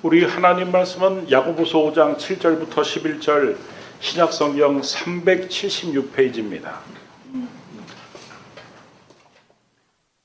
우리 하나님 말씀은 야고보서 5장 7절부터 11절 신약성경 376페이지입니다.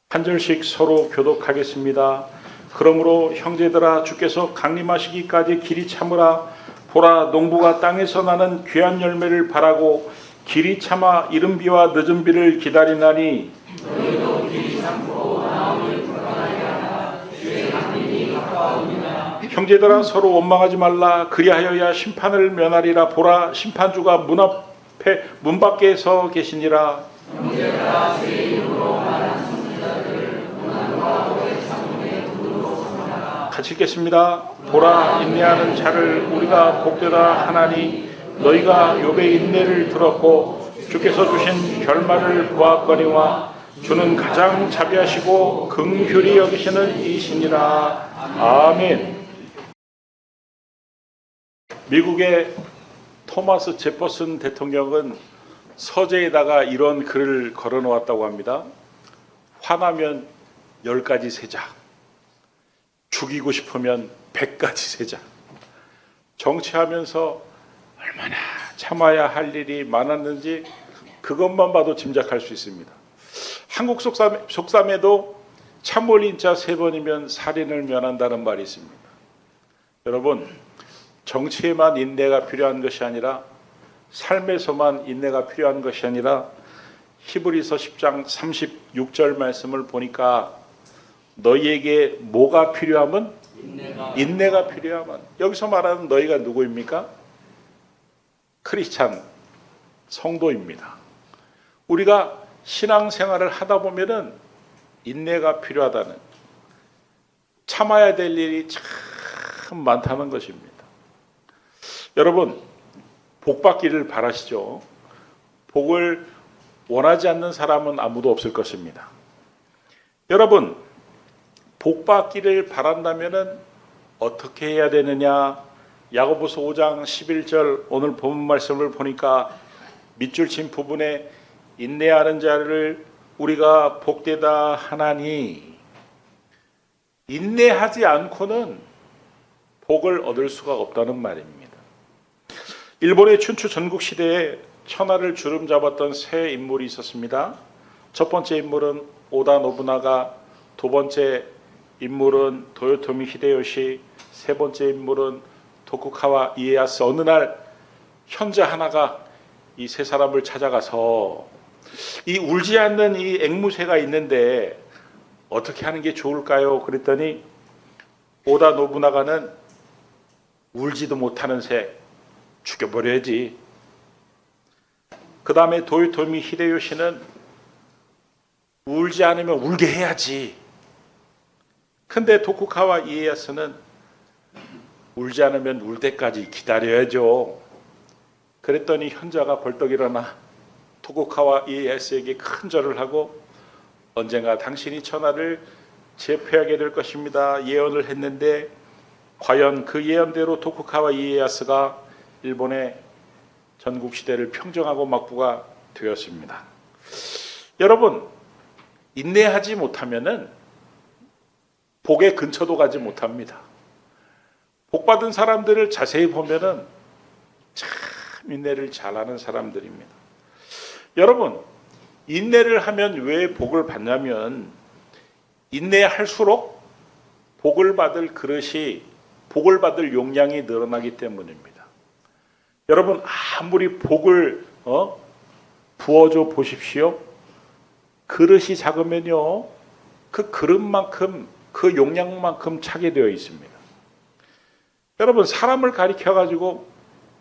한 절씩 서로 교독하겠습니다. 그러므로 형제들아 주께서 강림하시기까지 길이 참으라. 보라 농부가 땅에서 나는 귀한 열매를 바라고 길이 참아 이른 비와 늦은 비를 기다리나니 너희도 길이 참고 마음을 불안하게 하라. 주의 강림이 가까우니라. 형제들아 서로 원망하지 말라. 그리하여야 심판을 면하리라. 보라 심판주가 문 밖에 서 계시니라. 형제들아 주의 이름으로 말한 선지자들을 고난과 오래 참음의 도로 삼아라. 같이 읽겠습니다. 보라 인내하는 자를 우리가 복되다 하나니 너희가 욥의 인내를 들었고 주께서 주신 결말을 보았거니와 주는 가장 자비하시고 긍휼히 여기시는 이시니라. 아멘. 미국의 토마스 제퍼슨 대통령은 서재에다가 이런 글을 걸어놓았다고 합니다. 화나면 10가지 세자, 죽이고 싶으면 100가지 세자. 정치하면서 얼마나 참아야 할 일이 많았는지 그것만 봐도 짐작할 수 있습니다. 한국 속담에도 참을린 자 3번이면 살인을 면한다는 말이 있습니다. 여러분, 정치에만 인내가 필요한 것이 아니라 삶에서만 인내가 필요한 것이 아니라 히브리서 10장 36절 말씀을 보니까 너희에게 뭐가 필요하면? 인내가 필요하면. 여기서 말하는 너희가 누구입니까? 크리스찬 성도입니다. 우리가 신앙생활을 하다 보면은 인내가 필요하다는, 참아야 될 일이 참 많다는 것입니다. 여러분, 복 받기를 바라시죠? 복을 원하지 않는 사람은 아무도 없을 것입니다. 여러분, 복 받기를 바란다면은 어떻게 해야 되느냐? 야고보서 5장 11절 오늘 본문 말씀을 보니까 밑줄 친 부분에 인내하는 자를 우리가 복되다 하나니, 인내하지 않고는 복을 얻을 수가 없다는 말입니다. 일본의 춘추 전국 시대에 천하를 주름잡았던 세 인물이 있었습니다. 첫 번째 인물은 오다 노부나가, 두 번째 인물은 도요토미 히데요시, 세 번째 인물은 도쿠가와 이에야스. 어느 날 현자 하나가 이 세 사람을 찾아가서 이 울지 않는 이 앵무새가 있는데 어떻게 하는 게 좋을까요? 그랬더니 오다 노부나가는 울지도 못하는 새 죽여버려야지. 그 다음에 도요토미 히데요시는 울지 않으면 울게 해야지. 근데 도쿠가와 이에야스는 울지 않으면 울 때까지 기다려야죠. 그랬더니 현자가 벌떡 일어나 도쿠가와 이에야스에게 큰 절을 하고 언젠가 당신이 천하를 제패하게 될 것입니다 예언을 했는데, 과연 그 예언대로 도쿠가와 이에야스가 일본의 전국시대를 평정하고 막부가 되었습니다. 여러분, 인내하지 못하면은 복의 근처도 가지 못합니다. 복받은 사람들을 자세히 보면은 참 인내를 잘하는 사람들입니다. 여러분, 인내를 하면 왜 복을 받냐면 인내할수록 복을 받을 그릇이, 복을 받을 용량이 늘어나기 때문입니다. 여러분, 아무리 복을 부어줘 보십시오. 그릇이 작으면요, 그 그릇만큼, 그 용량만큼 차게 되어 있습니다. 여러분, 사람을 가리켜가지고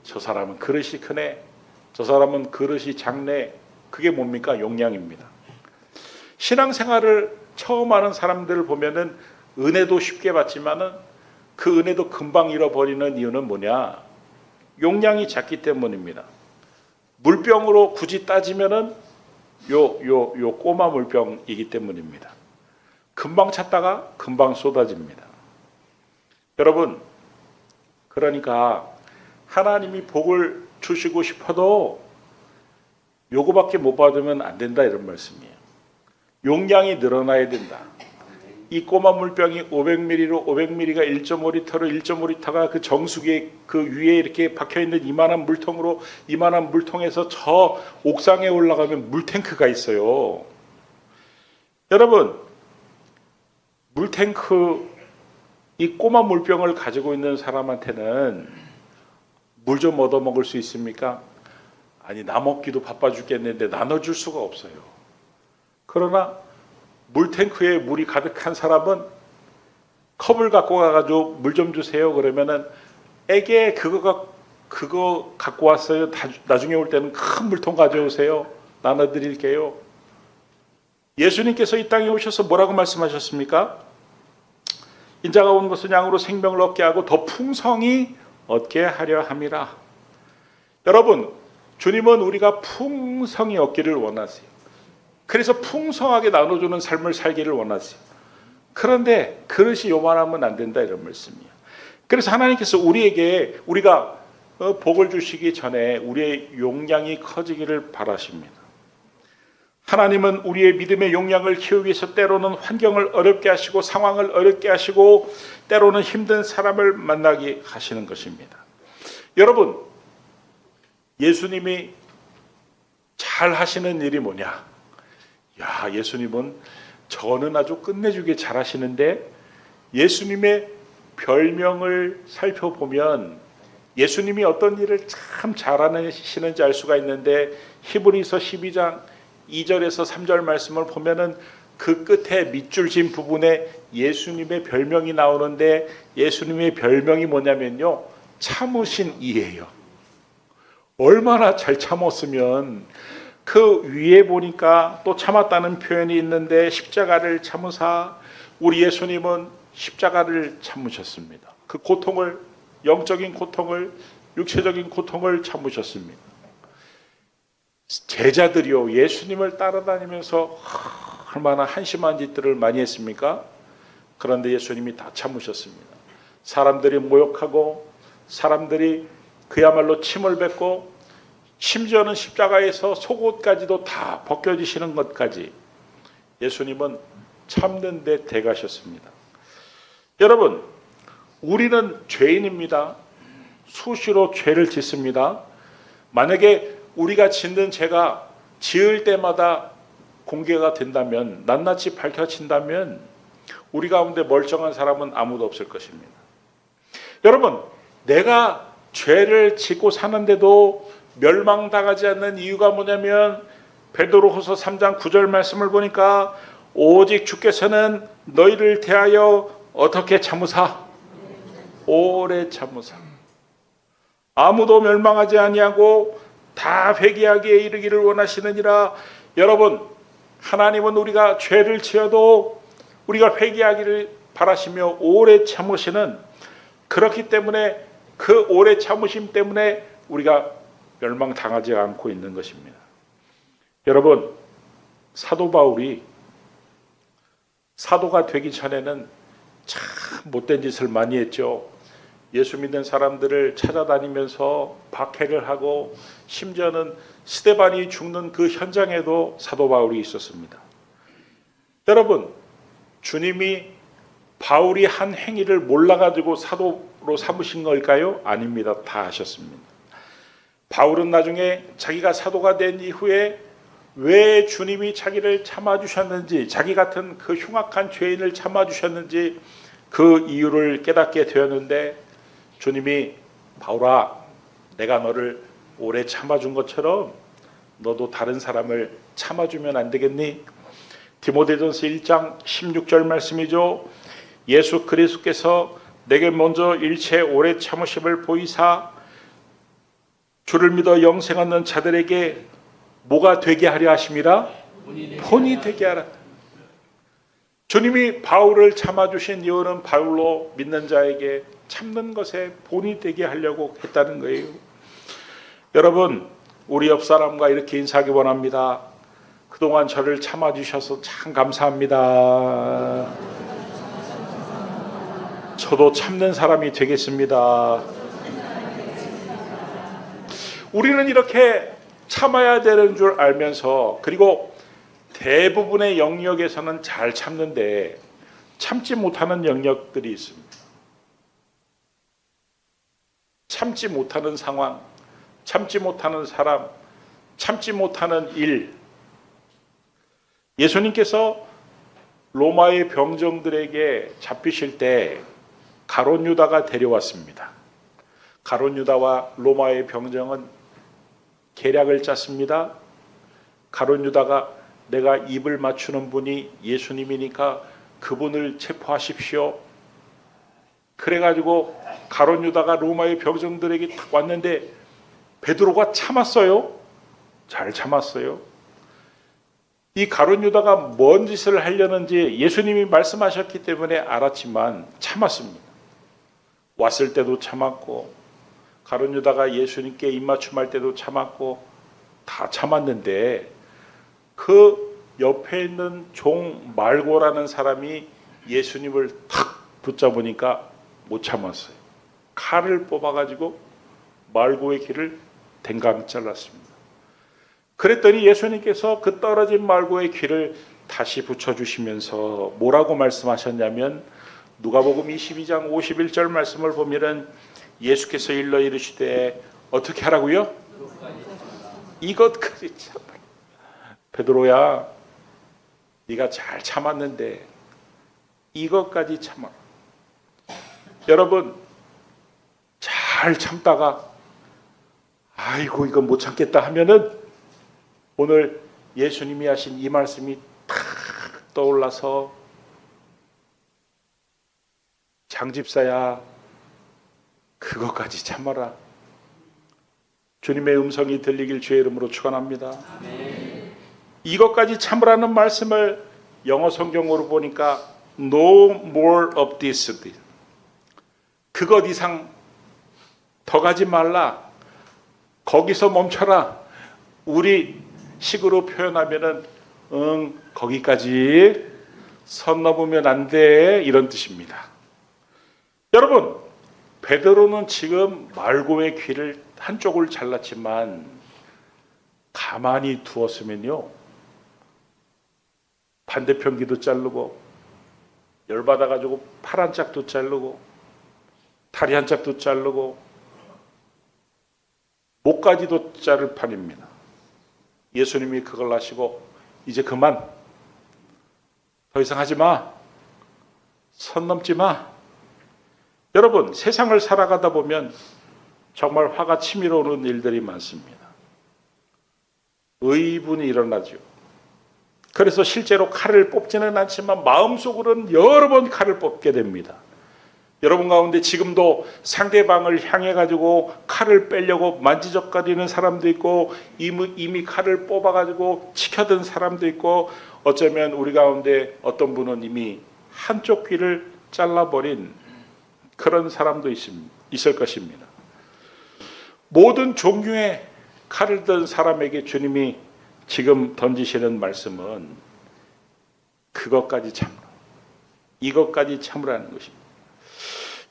저 사람은 그릇이 크네, 저 사람은 그릇이 작네, 그게 뭡니까? 용량입니다. 신앙생활을 처음 하는 사람들을 보면은 은혜도 쉽게 받지만은 그 은혜도 금방 잃어버리는 이유는 뭐냐? 용량이 작기 때문입니다. 물병으로 굳이 따지면은 요 꼬마 물병이기 때문입니다. 금방 찼다가 금방 쏟아집니다. 여러분, 그러니까 하나님이 복을 주시고 싶어도 요거밖에 못 받으면 안 된다, 이런 말씀이에요. 용량이 늘어나야 된다. 이 꼬마 물병이 500ml로 500ml가 1.5리터로 1.5리터가 그 정수기에 그 위에 이렇게 박혀 있는 이만한 물통으로 이만한 물통에서 저 옥상에 올라가면 물탱크가 있어요. 여러분, 물탱크 이 꼬마 물병을 가지고 있는 사람한테는 물 좀 얻어 먹을 수 있습니까? 아니, 나 먹기도 바빠 죽겠는데 나눠줄 수가 없어요. 그러나 물탱크에 물이 가득한 사람은 컵을 갖고 가가지고 물 좀 주세요. 그러면은 애게 그거 갖고 왔어요. 나중에 올 때는 큰 물통 가져오세요. 나눠드릴게요. 예수님께서 이 땅에 오셔서 뭐라고 말씀하셨습니까? 인자가 온 것은 양으로 생명을 얻게 하고 더 풍성히 얻게 하려 함이라. 여러분, 주님은 우리가 풍성히 얻기를 원하세요. 그래서 풍성하게 나눠주는 삶을 살기를 원하세요. 그런데 그릇이 요만하면 안 된다, 이런 말씀이에요. 그래서 하나님께서 우리가 복을 주시기 전에 우리의 용량이 커지기를 바라십니다. 하나님은 우리의 믿음의 용량을 키우기 위해서 때로는 환경을 어렵게 하시고 상황을 어렵게 하시고 때로는 힘든 사람을 만나게 하시는 것입니다. 여러분, 예수님이 잘 하시는 일이 뭐냐? 야, 예수님은 저는 아주 끝내주게 잘 하시는데, 예수님의 별명을 살펴보면 예수님이 어떤 일을 참 잘하시는지 알 수가 있는데, 히브리서 12장 2절에서 3절 말씀을 보면은 그 끝에 밑줄 진 부분에 예수님의 별명이 나오는데, 예수님의 별명이 뭐냐면요, 참으신 이예요. 얼마나 잘 참았으면, 그 위에 보니까 또 참았다는 표현이 있는데, 십자가를 참으사, 우리 예수님은 십자가를 참으셨습니다. 그 고통을, 영적인 고통을, 육체적인 고통을 참으셨습니다. 제자들이요, 예수님을 따라다니면서 얼마나 한심한 짓들을 많이 했습니까? 그런데 예수님이 다 참으셨습니다. 사람들이 모욕하고 사람들이 그야말로 침을 뱉고 심지어는 십자가에서 속옷까지도 다 벗겨지시는 것까지 예수님은 참는 데 대가셨습니다. 여러분, 우리는 죄인입니다. 수시로 죄를 짓습니다. 만약에 우리가 짓는 죄가 지을 때마다 공개가 된다면, 낱낱이 밝혀진다면 우리 가운데 멀쩡한 사람은 아무도 없을 것입니다. 여러분, 내가 죄를 짓고 사는데도 멸망당하지 않는 이유가 뭐냐면, 베드로후서 3장 9절 말씀을 보니까 오직 주께서는 너희를 대하여 어떻게 참으사? 오래 참으사. 아무도 멸망하지 아니하고 다 회개하기에 이르기를 원하시느니라. 여러분, 하나님은 우리가 죄를 지어도 우리가 회개하기를 바라시며 오래 참으시는, 그렇기 때문에 그 오래 참으심 때문에 우리가 멸망당하지 않고 있는 것입니다. 여러분, 사도 바울이 사도가 되기 전에는 참 못된 짓을 많이 했죠. 예수 믿는 사람들을 찾아다니면서 박해를 하고, 심지어는 스데반이 죽는 그 현장에도 사도 바울이 있었습니다. 여러분, 주님이 바울이 한 행위를 몰라가지고 사도로 삼으신 걸까요? 아닙니다. 다 아셨습니다. 바울은 나중에 자기가 사도가 된 이후에 왜 주님이 자기를 참아주셨는지, 자기 같은 그 흉악한 죄인을 참아주셨는지 그 이유를 깨닫게 되었는데, 주님이 바울아, 내가 너를 오래 참아준 것처럼 너도 다른 사람을 참아주면 안 되겠니? 디모데전서 1장 16절 말씀이죠. 예수 그리스도께서 내게 먼저 일체 오래 참으심을 보이사 주를 믿어 영생 얻는 자들에게 뭐가 되게 하려 하심이라? 본이 되게 하라. 주님이 바울을 참아주신 이유는 바울로 믿는 자에게 참는 것에 본이 되게 하려고 했다는 거예요. 여러분, 우리 옆 사람과 이렇게 인사하기 원합니다. 그동안 저를 참아주셔서 참 감사합니다. 저도 참는 사람이 되겠습니다. 우리는 이렇게 참아야 되는 줄 알면서, 그리고 대부분의 영역에서는 잘 참는데 참지 못하는 영역들이 있습니다. 참지 못하는 상황, 참지 못하는 사람, 참지 못하는 일. 예수님께서 로마의 병정들에게 잡히실 때 가룟 유다가 데려왔습니다. 가룟 유다와 로마의 병정은 계략을 짰습니다. 가룟 유다가 내가 입을 맞추는 분이 예수님이니까 그분을 체포하십시오. 그래가지고 가룟 유다가 로마의 병정들에게 딱 왔는데 베드로가 참았어요. 잘 참았어요. 이 가룟 유다가 뭔 짓을 하려는지 예수님이 말씀하셨기 때문에 알았지만 참았습니다. 왔을 때도 참았고 가룟 유다가 예수님께 입맞춤할 때도 참았고 다 참았는데 그 옆에 있는 종 말고라는 사람이 예수님을 탁 붙잡으니까 못 참았어요. 칼을 뽑아가지고 말고의 귀를 댕강 잘랐습니다. 그랬더니 예수님께서 그 떨어진 말고의 귀를 다시 붙여주시면서 뭐라고 말씀하셨냐면 누가복음 22장 51절 말씀을 보면은 예수께서 일러 이르시되 어떻게 하라고요? 이것까지 참 베드로야 네가 잘 참았는데 이것까지 참아라. 여러분 잘 참다가 아이고 이거 못 참겠다 하면은 오늘 예수님이 하신 이 말씀이 탁 떠올라서 장집사야 그것까지 참아라. 주님의 음성이 들리길 주의 이름으로 축원합니다. 이것까지 참으라는 말씀을 영어 성경으로 보니까 No more of this. 그것 이상 더 가지 말라. 거기서 멈춰라. 우리 식으로 표현하면은 거기까지 선 넘으면 안 돼. 이런 뜻입니다. 여러분 베드로는 지금 말고의 귀를 한쪽을 잘랐지만 가만히 두었으면요 반대편 귀도 자르고 열받아가지고 팔 한 짝도 자르고 다리 한 짝도 자르고 목까지도 자를 판입니다. 예수님이 그걸 하시고 이제 그만 더 이상 하지 마. 선 넘지 마. 여러분 세상을 살아가다 보면 정말 화가 치밀어 오는 일들이 많습니다. 의분이 일어나죠. 그래서 실제로 칼을 뽑지는 않지만 마음속으로는 여러 번 칼을 뽑게 됩니다. 여러분 가운데 지금도 상대방을 향해 가지고 칼을 빼려고 만지작거리는 사람도 있고 이미 칼을 뽑아 가지고 치켜든 사람도 있고 어쩌면 우리 가운데 어떤 분은 이미 한쪽 귀를 잘라버린 그런 사람도 있을 것입니다. 모든 종류의 칼을 든 사람에게 주님이 지금 던지시는 말씀은 그것까지 참으라. 이것까지 참으라는 것입니다.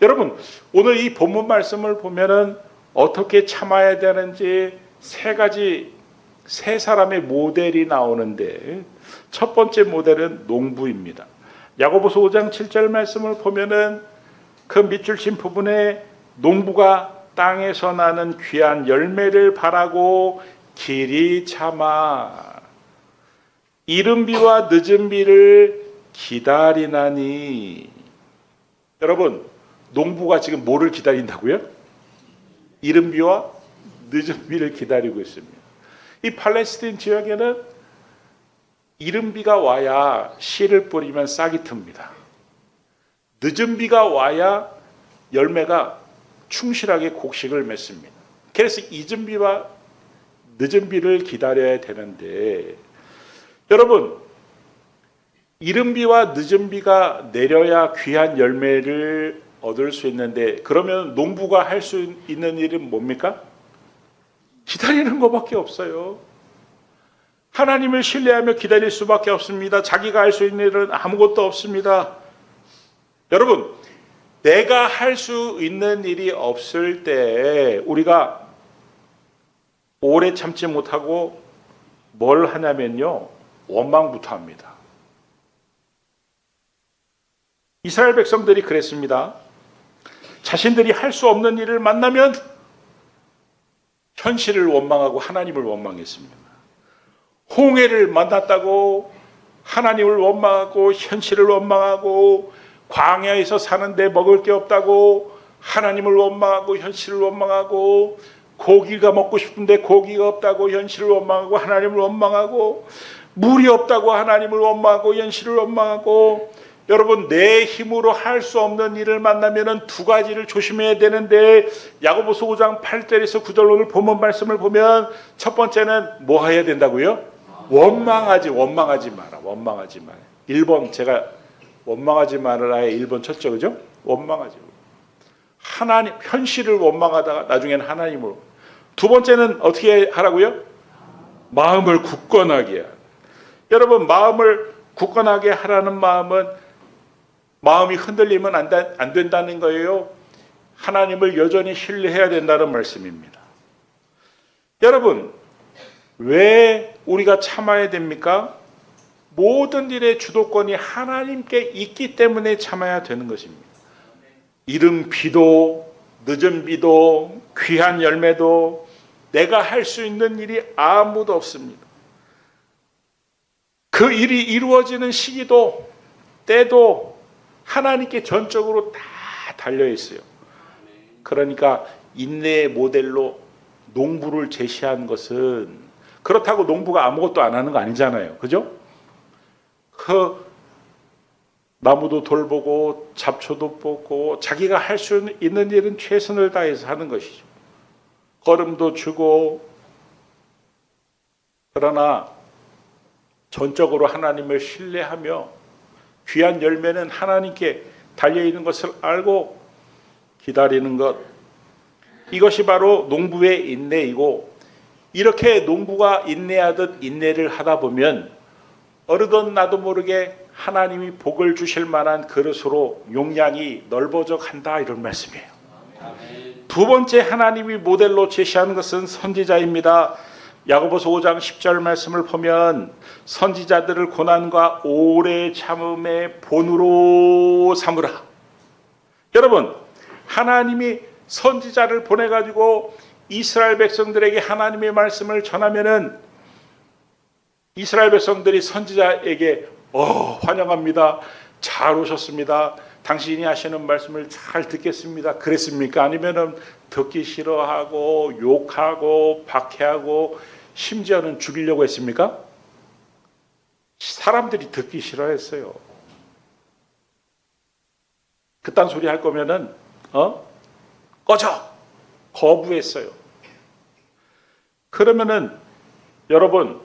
여러분 오늘 이 본문 말씀을 보면은 어떻게 참아야 되는지 세 사람의 모델이 나오는데 첫 번째 모델은 농부입니다. 야고보서 5장 7절 말씀을 보면은 그 밑줄 친 부분에 농부가 땅에서 나는 귀한 열매를 바라고 길이 참아 이른 비와 늦은 비를 기다리나니. 여러분 농부가 지금 뭐를 기다린다고요? 이른 비와 늦은 비를 기다리고 있습니다. 이 팔레스틴 지역에는 이른 비가 와야 씨를 뿌리면 싹이 틉니다. 늦은 비가 와야 열매가 충실하게 곡식을 맺습니다. 그래서 이른 비와 늦은 비를 기다려야 되는데 여러분 이른 비와 늦은 비가 내려야 귀한 열매를 얻을 수 있는데 그러면 농부가 할 수 있는 일은 뭡니까? 기다리는 것밖에 없어요. 하나님을 신뢰하며 기다릴 수밖에 없습니다. 자기가 할 수 있는 일은 아무것도 없습니다. 여러분 내가 할 수 있는 일이 없을 때 우리가 오래 참지 못하고 뭘 하냐면요 원망부터 합니다. 이스라엘 백성들이 그랬습니다. 자신들이 할 수 없는 일을 만나면 현실을 원망하고 하나님을 원망했습니다. 홍해를 만났다고 하나님을 원망하고 현실을 원망하고, 광야에서 사는데 먹을 게 없다고 하나님을 원망하고 현실을 원망하고, 고기가 먹고 싶은데 고기가 없다고 현실을 원망하고 하나님을 원망하고, 물이 없다고 하나님을 원망하고 현실을 원망하고. 여러분, 내 힘으로 할 수 없는 일을 만나면 두 가지를 조심해야 되는데, 야고보서 5장 8절에서 9절 오늘 본문 말씀을 보면 첫 번째는 뭐 해야 된다고요? 원망하지 마라. 원망하지 마라. 1번, 제가 원망하지 말아라의 1번 쳤죠, 그죠? 원망하지 마라. 하나님, 현실을 원망하다가 나중에는 하나님을. 두 번째는 어떻게 하라고요? 마음을 굳건하게 하라. 여러분, 마음을 굳건하게 하라는 마음은 마음이 흔들리면 안 된다는 거예요. 하나님을 여전히 신뢰해야 된다는 말씀입니다. 여러분, 왜 우리가 참아야 됩니까? 모든 일의 주도권이 하나님께 있기 때문에 참아야 되는 것입니다. 이른 비도, 늦은 비도, 귀한 열매도 내가 할 수 있는 일이 아무도 없습니다. 그 일이 이루어지는 시기도, 때도 하나님께 전적으로 다 달려 있어요. 그러니까 인내의 모델로 농부를 제시한 것은, 그렇다고 농부가 아무것도 안 하는 거 아니잖아요. 그죠? 그 나무도 돌보고 잡초도 뽑고 자기가 할 수 있는 일은 최선을 다해서 하는 것이죠. 거름도 주고. 그러나 전적으로 하나님을 신뢰하며 귀한 열매는 하나님께 달려있는 것을 알고 기다리는 것, 이것이 바로 농부의 인내이고, 이렇게 농부가 인내하듯 인내를 하다 보면 어느덧 나도 모르게 하나님이 복을 주실 만한 그릇으로 용량이 넓어져 간다, 이런 말씀이에요. 두 번째 하나님이 모델로 제시하는 것은 선지자입니다. 야고보서 5장 10절 말씀을 보면 선지자들을 고난과 오래 참음의 본으로 삼으라. 여러분, 하나님이 선지자를 보내가지고 이스라엘 백성들에게 하나님의 말씀을 전하면은 이스라엘 백성들이 선지자에게 환영합니다. 잘 오셨습니다. 당신이 하시는 말씀을 잘 듣겠습니다. 그랬습니까? 아니면은 듣기 싫어하고 욕하고 박해하고 심지어는 죽이려고 했습니까? 사람들이 듣기 싫어했어요. 그딴 소리 할 거면은 꺼져! 거부했어요. 그러면은 여러분,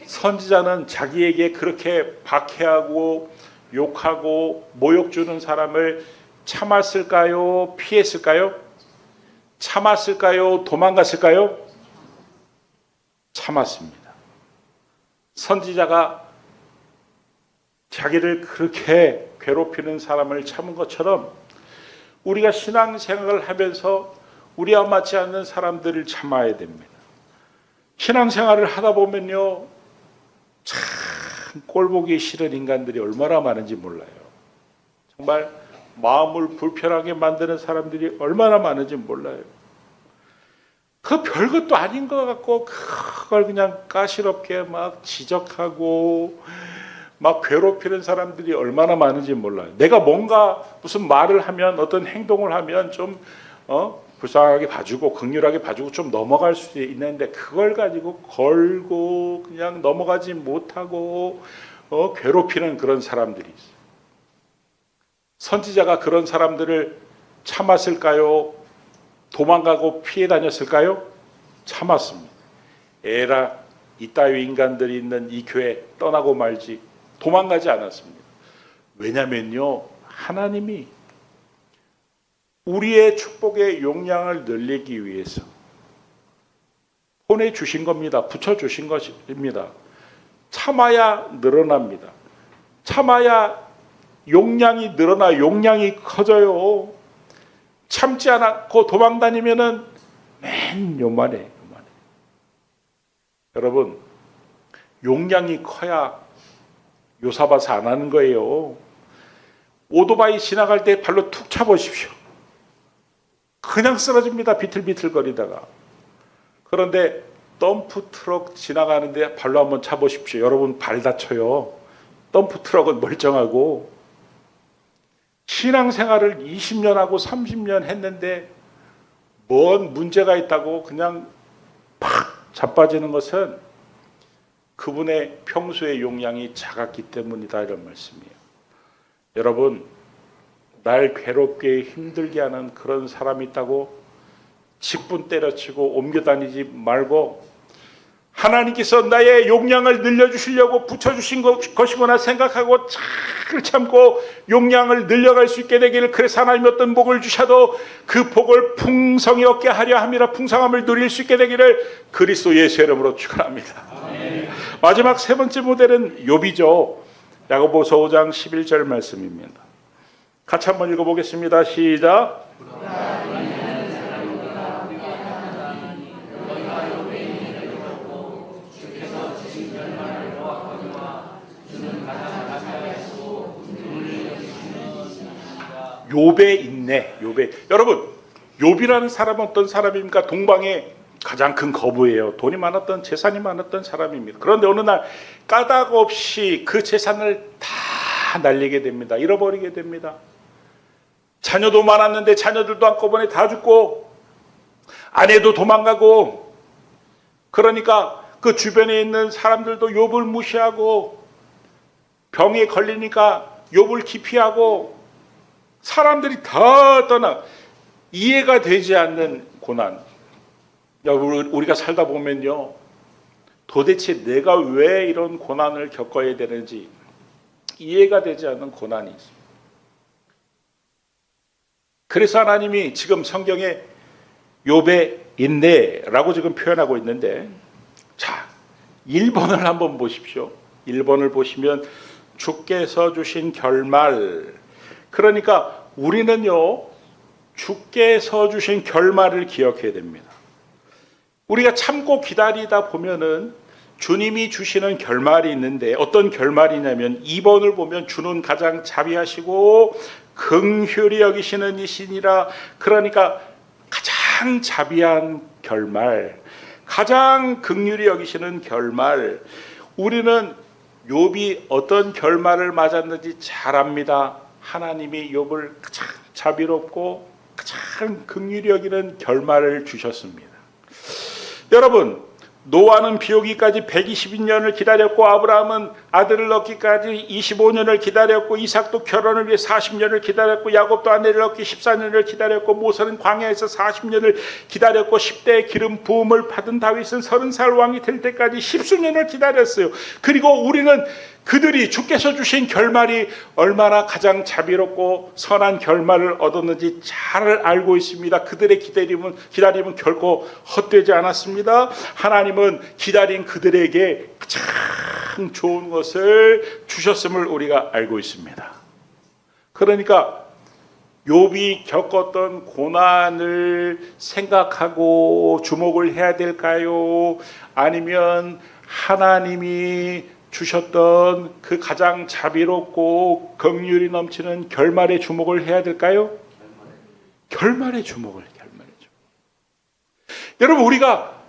선지자는 자기에게 그렇게 박해하고 욕하고 모욕 주는 사람을 참았을까요? 피했을까요? 참았을까요? 도망갔을까요? 참았습니다. 선지자가 자기를 그렇게 괴롭히는 사람을 참은 것처럼 우리가 신앙생활을 하면서 우리와 맞지 않는 사람들을 참아야 됩니다. 신앙생활을 하다 보면요, 참 꼴보기 싫은 인간들이 얼마나 많은지 몰라요. 정말 마음을 불편하게 만드는 사람들이 얼마나 많은지 몰라요. 그 별것도 아닌 것 같고 그걸 그냥 까시럽게 막 지적하고 막 괴롭히는 사람들이 얼마나 많은지 몰라요. 내가 뭔가 무슨 말을 하면, 어떤 행동을 하면 좀 불쌍하게 봐주고 긍휼하게 봐주고 좀 넘어갈 수 있는데, 그걸 가지고 걸고 그냥 넘어가지 못하고 괴롭히는 그런 사람들이 있어요. 선지자가 그런 사람들을 참았을까요? 도망가고 피해 다녔을까요? 참았습니다. 에라, 이따위 인간들이 있는 이 교회 떠나고 말지, 도망가지 않았습니다. 왜냐면요, 하나님이 우리의 축복의 용량을 늘리기 위해서 보내주신 겁니다. 붙여주신 것입니다. 참아야 늘어납니다. 참아야 용량이 늘어나 용량이 커져요. 참지 않고 도망 다니면은 맨 요만해. 여러분, 용량이 커야 요사바사 안 하는 거예요. 오토바이 지나갈 때 발로 툭 차보십시오. 그냥 쓰러집니다. 비틀비틀거리다가. 그런데 덤프 트럭 지나가는데 발로 한번 차보십시오. 여러분 발 다쳐요. 덤프 트럭은 멀쩡하고. 신앙생활을 20년 하고 30년 했는데 뭔 문제가 있다고 그냥 팍 자빠지는 것은 그분의 평소의 용량이 작았기 때문이다, 이런 말씀이에요. 여러분, 날 괴롭게 힘들게 하는 그런 사람이 있다고 직분 때려치고 옮겨 다니지 말고 하나님께서 나의 용량을 늘려주시려고 붙여주신 것이구나 생각하고 잘 참고 용량을 늘려갈 수 있게 되기를, 그래서 하나님이 어떤 복을 주셔도 그 복을 풍성히 얻게 하려 함이라, 풍성함을 누릴 수 있게 되기를 그리스도 예수 이름으로 축원합니다. 마지막 세 번째 모델은 욥이죠. 야고보서 5장 11절 말씀입니다. 같이 한번 읽어보겠습니다. 시작. 욥의 인내. 욥의, 여러분, 욥이라는 사람은 어떤 사람입니까? 동방의 가장 큰 거부예요. 돈이 많았던, 재산이 많았던 사람입니다. 그런데 어느 날 까닭 없이 그 재산을 다 날리게 됩니다. 잃어버리게 됩니다. 자녀도 많았는데 자녀들도 한꺼번에 다 죽고 아내도 도망가고, 그러니까 그 주변에 있는 사람들도 욥을 무시하고, 병에 걸리니까 욥을 기피하고, 사람들이 다 떠나, 이해가 되지 않는 고난. 우리가 살다 보면요, 도대체 내가 왜 이런 고난을 겪어야 되는지 이해가 되지 않는 고난이 있습니다. 그래서 하나님이 지금 성경에 욥의 인내라고 지금 표현하고 있는데, 자, 1번을 한번 보십시오. 1번을 보시면 주께서 주신 결말. 그러니까 우리는요, 주께서 주신 결말을 기억해야 됩니다. 우리가 참고 기다리다 보면은 주님이 주시는 결말이 있는데, 어떤 결말이냐면 2번을 보면 주는 가장 자비하시고 긍휼히 여기시는 이시니라. 그러니까 가장 자비한 결말, 가장 긍휼히 여기시는 결말. 우리는 욥이 어떤 결말을 맞았는지 잘 압니다. 하나님이 욥을 가장 자비롭고 가장 긍휼히 여기는 결말을 주셨습니다. 여러분, 노아는 비오기까지 120년을 기다렸고, 아브라함은 아들을 낳기까지 25년을 기다렸고, 이삭도 결혼을 위해 40년을 기다렸고, 야곱도 아내를 낳기 14년을 기다렸고, 모세는 광야에서 40년을 기다렸고, 10대의 기름 부음을 받은 다윗은 30살 왕이 될 때까지 10수년을 기다렸어요. 그리고 우리는 그들이 주께서 주신 결말이 얼마나 가장 자비롭고 선한 결말을 얻었는지 잘 알고 있습니다. 그들의 기다림은 결코 헛되지 않았습니다. 하나님은 기다린 그들에게 가장 좋은 것을 주셨음을 우리가 알고 있습니다. 그러니까 욥이 겪었던 고난을 생각하고 주목을 해야 될까요? 아니면 하나님이 주셨던 그 가장 자비롭고 긍휼이 넘치는 결말에 주목을 해야 될까요? 결말에 주목을. 여러분, 우리가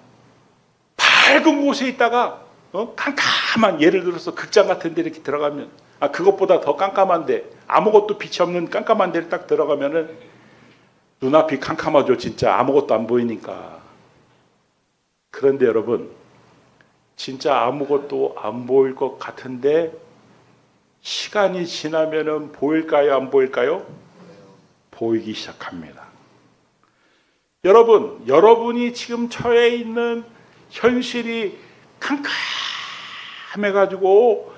밝은 곳에 있다가 깜깜한, 예를 들어서 극장 같은 데 이렇게 들어가면, 그것보다 더 깜깜한데, 아무것도 빛이 없는 깜깜한 데를 딱 들어가면은 눈앞이 캄캄하죠. 진짜 아무것도 안 보이니까. 그런데 여러분, 진짜 아무것도 안 보일 것 같은데 시간이 지나면은 보일까요? 안 보일까요? 보이기 시작합니다. 여러분, 여러분이 지금 처해 있는 현실이 캄캄해가지고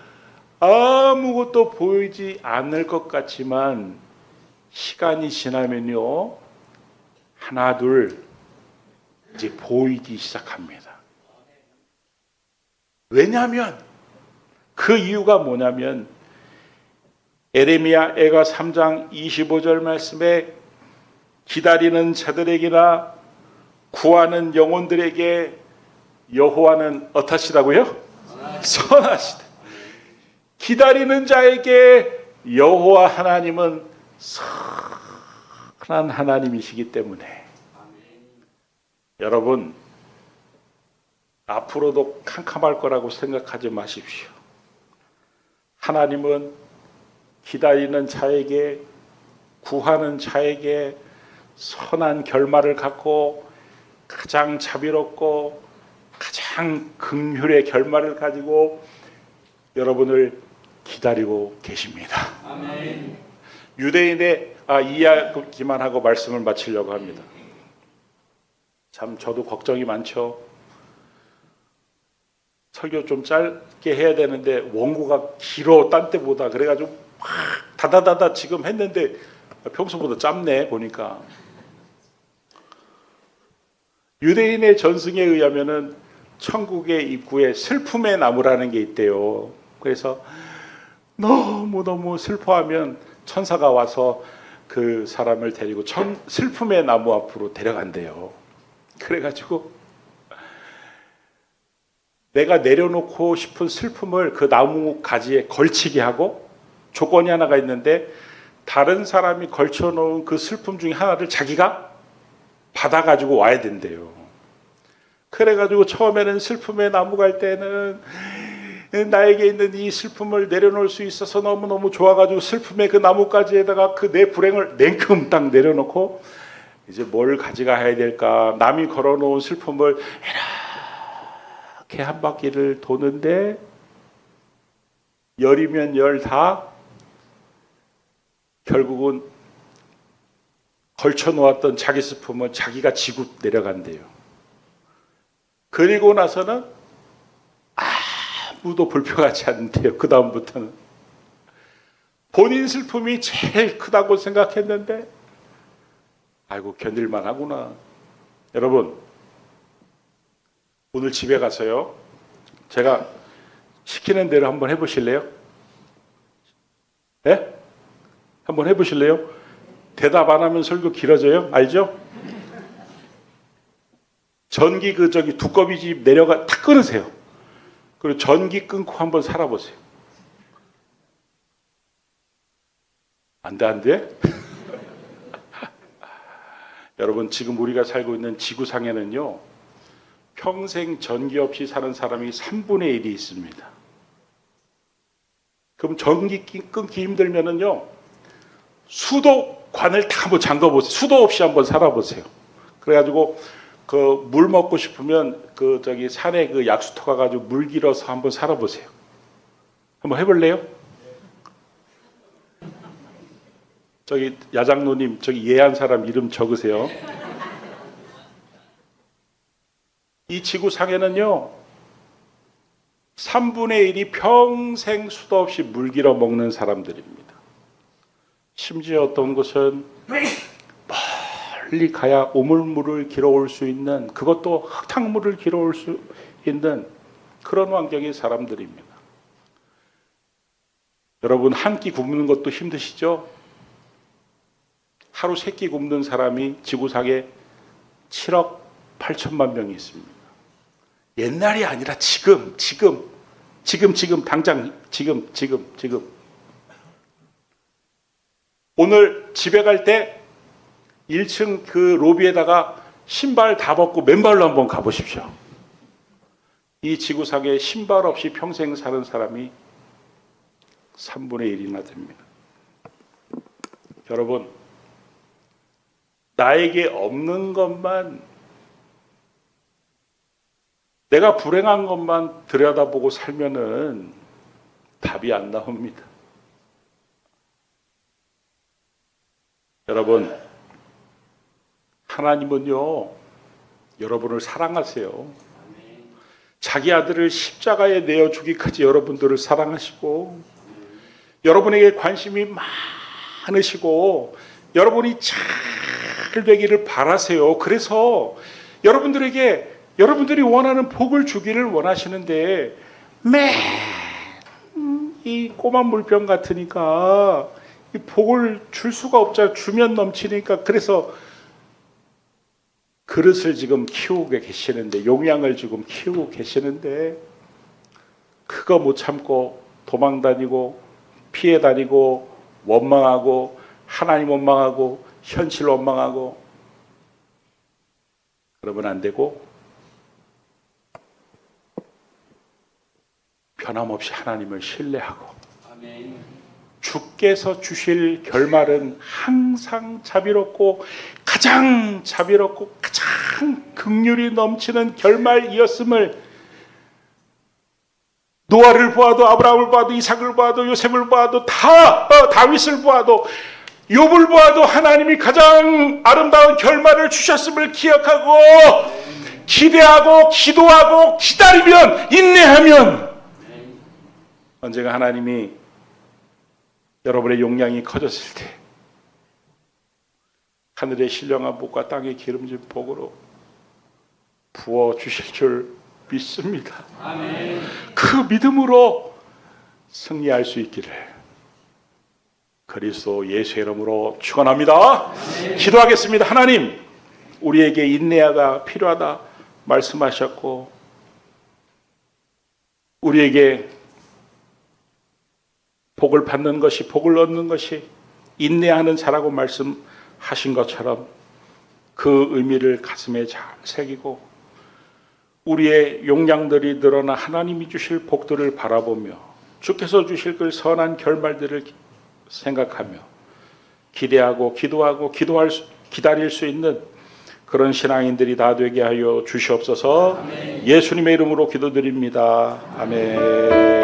아무것도 보이지 않을 것 같지만 시간이 지나면요, 하나 둘 이제 보이기 시작합니다. 왜냐하면, 그 이유가 뭐냐면 에레미야 애가 3장 25절 말씀에 기다리는 자들에게나 구하는 영혼들에게 여호와는 어떠시다고요? 선하시다. 기다리는 자에게 여호와 하나님은 선한 하나님이시기 때문에 여러분 앞으로도 캄캄할 거라고 생각하지 마십시오. 하나님은 기다리는 자에게, 구하는 자에게 선한 결말을 갖고 가장 자비롭고 가장 긍휼의 결말을 가지고 여러분을 기다리고 계십니다. 아멘. 유대인의 이야기만 하고 말씀을 마치려고 합니다. 참 저도 걱정이 많죠. 설교 좀 짧게 해야 되는데 원고가 길어 딴 때보다. 그래가지고 막 다다다다 지금 했는데 평소보다 짧네 보니까. 유대인의 전승에 의하면은 천국의 입구에 슬픔의 나무라는 게 있대요. 그래서 너무너무 슬퍼하면 천사가 와서 그 사람을 데리고 슬픔의 나무 앞으로 데려간대요. 그래가지고 내가 내려놓고 싶은 슬픔을 그 나무 가지에 걸치게 하고 조건이 하나가 있는데 다른 사람이 걸쳐놓은 그 슬픔 중에 하나를 자기가 받아가지고 와야 된대요. 그래가지고 처음에는 슬픔의 나무 갈 때는 나에게 있는 이 슬픔을 내려놓을 수 있어서 너무너무 좋아가지고 슬픔의 그 나뭇가지에다가 그 내 불행을 냉큼 딱 내려놓고 이제 뭘 가져가야 될까, 남이 걸어놓은 슬픔을 이렇게 한 바퀴를 도는데 열이면 열 다 결국은 걸쳐놓았던 자기 슬픔을 자기가 지고 내려간대요. 그리고 나서는 아무도 불평하지 않는데요. 그 다음부터는 본인 슬픔이 제일 크다고 생각했는데 아이고 견딜만 하구나. 여러분 오늘 집에 가서요 제가 시키는 대로 한번 해보실래요? 네? 한번 해보실래요? 대답 안 하면 설교 길어져요. 알죠? 전기 두꺼비 집 내려가 탁 끊으세요. 그리고 전기 끊고 한번 살아보세요. 안 돼? 여러분 지금 우리가 살고 있는 지구상에는요 평생 전기 없이 사는 사람이 3분의 1이 있습니다. 그럼 전기 끊기 힘들면은요 수도관을 다 한번 잠궈보세요. 수도 없이 한번 살아보세요. 그래가지고 그 물 먹고 싶으면 산에 그 약수터 가가지고 물 길어서 한번 살아보세요. 한번 해볼래요? 야장로님 예한 사람 이름 적으세요. 이 지구상에는요 3분의 1이 평생 수도 없이 물 길어 먹는 사람들입니다. 심지어 어떤 곳은 멀리 가야 오물물을 길어올 수 있는, 그것도 흙탕물을 길어올 수 있는 그런 환경의 사람들입니다. 여러분 한 끼 굶는 것도 힘드시죠? 하루 3끼 굶는 사람이 지구상에 7억 8천만 명이 있습니다. 옛날이 아니라 지금 당장 지금 오늘 집에 갈 때 1층 그 로비에다가 신발 다 벗고 맨발로 한번 가보십시오. 이 지구상에 신발 없이 평생 사는 사람이 3분의 1이나 됩니다. 여러분 나에게 없는 것만, 내가 불행한 것만 들여다보고 살면은 답이 안 나옵니다. 여러분 하나님은요 여러분을 사랑하세요. 자기 아들을 십자가에 내어주기까지 여러분들을 사랑하시고 여러분에게 관심이 많으시고 여러분이 잘 되기를 바라세요. 그래서 여러분들이 원하는 복을 주기를 원하시는데 이 꼬만 물병 같으니까 이 복을 줄 수가 없잖아요. 주면 넘치니까. 그래서 그릇을 지금 키우고 계시는데, 용량을 지금 키우고 계시는데 그거 못 참고 도망 다니고 피해 다니고 원망하고 하나님 원망하고 현실 원망하고 그러면 안 되고 변함없이 하나님을 신뢰하고 주께서 주실 결말은 항상 자비롭고 가장 자비롭고 가장 긍휼이 넘치는 결말이었음을 노아를 보아도 아브라함을 보아도 이삭을 보아도 요셉을 보아도 다윗을 보아도 욥을 보아도 하나님이 가장 아름다운 결말을 주셨음을 기억하고 기대하고 기도하고 기다리면 인내하면 언젠가 하나님이 여러분의 용량이 커졌을 때 하늘의 신령한 복과 땅의 기름진 복으로 부어주실 줄 믿습니다. 아멘. 그 믿음으로 승리할 수 있기를 그리스도 예수의 이름으로 축원합니다. 기도하겠습니다. 하나님, 우리에게 인내가 필요하다 말씀하셨고 우리에게 복을 받는 것이 복을 얻는 것이 인내하는 자라고 말씀하신 것처럼 그 의미를 가슴에 잘 새기고 우리의 용량들이 늘어나 하나님이 주실 복들을 바라보며 주께서 주실 그 선한 결말들을 생각하며 기대하고 기도하고 기다릴 수 있는 그런 신앙인들이 다 되게 하여 주시옵소서. 아멘. 예수님의 이름으로 기도드립니다. 아멘.